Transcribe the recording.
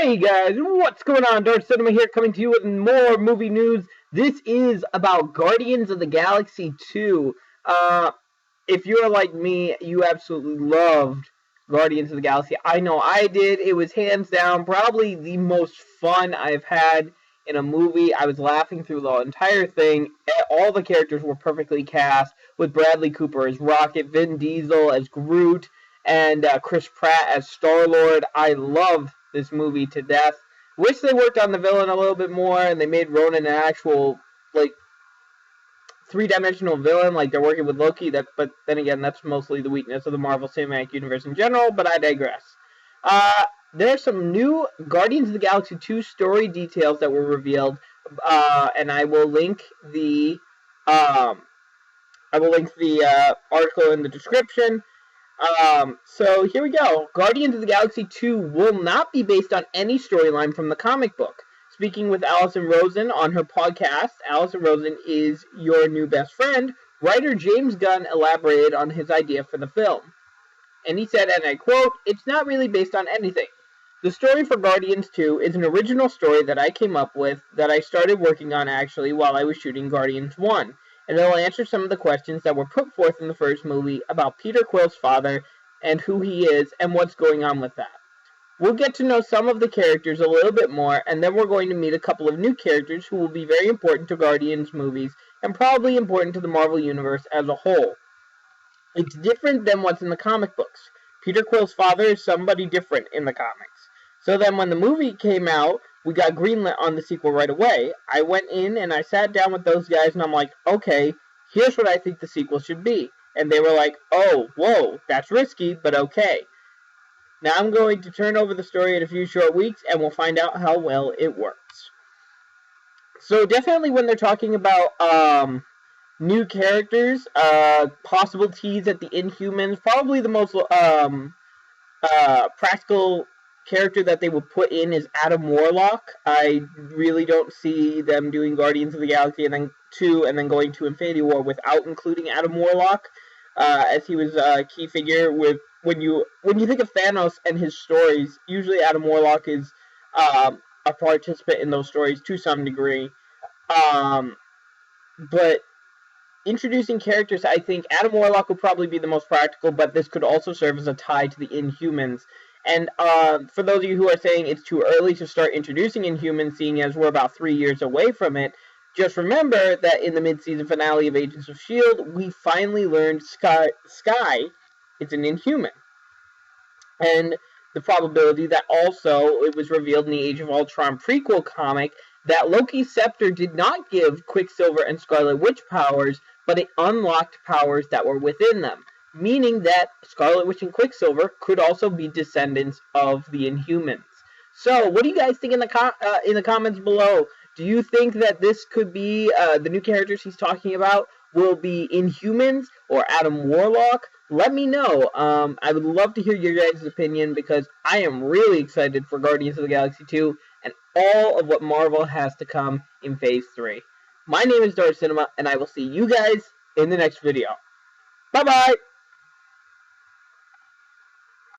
Hey guys, what's going on? Dark Cinema here, coming to you with more movie news. This is about Guardians of the Galaxy 2. If you're like me, you absolutely loved Guardians of the Galaxy. I know I did. It was hands down probably the most fun I've had in a movie. I was laughing through the entire thing. All the characters were perfectly cast, with Bradley Cooper as Rocket, Vin Diesel as Groot, and Chris Pratt as Star-Lord. I loved this movie to death. Wish they worked on the villain a little bit more, and they made Ronan an actual, like, three-dimensional villain, like they're working with Loki. But then again, that's mostly the weakness of the Marvel Cinematic Universe in general, but I digress. There's some new Guardians of the Galaxy 2 story details that were revealed, and I will link the article in the description. So here we go. Guardians of the Galaxy 2 will not be based on any storyline from the comic book. Speaking with Allison Rosen on her podcast, Allison Rosen is your new best friend, writer James Gunn elaborated on his idea for the film. And he said, and I quote, "It's not really based on anything. The story for Guardians 2 is an original story that I came up with, that I started working on actually while I was shooting Guardians 1. And it'll answer some of the questions that were put forth in the first movie about Peter Quill's father and who he is and what's going on with that. We'll get to know some of the characters a little bit more, and then we're going to meet a couple of new characters who will be very important to Guardians movies and probably important to the Marvel Universe as a whole. It's different than what's in the comic books. Peter Quill's father is somebody different in the comics. So then when the movie came out, we got greenlit on the sequel right away. I went in and I sat down with those guys and I'm like, okay, here's what I think the sequel should be. And they were like, oh, whoa, that's risky, but okay. Now I'm going to turn over the story in a few short weeks and we'll find out how well it works." So definitely when they're talking about new characters, possible tease at the Inhumans, probably the most practical character that they will put in is Adam Warlock. I really don't see them doing Guardians of the Galaxy and then 2 and then going to Infinity War without including Adam Warlock, as he was a key figure with when you think of Thanos and his stories. Usually Adam Warlock is a participant in those stories to some degree, but introducing characters, I think Adam Warlock would probably be the most practical, but this could also serve as a tie to the Inhumans. And for those of you who are saying it's too early to start introducing Inhumans, seeing as we're about 3 years away from it, just remember that in the mid-season finale of Agents of S.H.I.E.L.D., we finally learned Skye is an Inhuman. And the probability that also it was revealed in the Age of Ultron prequel comic that Loki's scepter did not give Quicksilver and Scarlet Witch powers, but it unlocked powers that were within them, meaning that Scarlet Witch and Quicksilver could also be descendants of the Inhumans. So, what do you guys think in the comments below? Do you think that this could be the new characters he's talking about will be Inhumans or Adam Warlock? Let me know. I would love to hear your guys' opinion because I am really excited for Guardians of the Galaxy 2 and all of what Marvel has to come in Phase 3. My name is Dark Cinema, and I will see you guys in the next video. Bye-bye!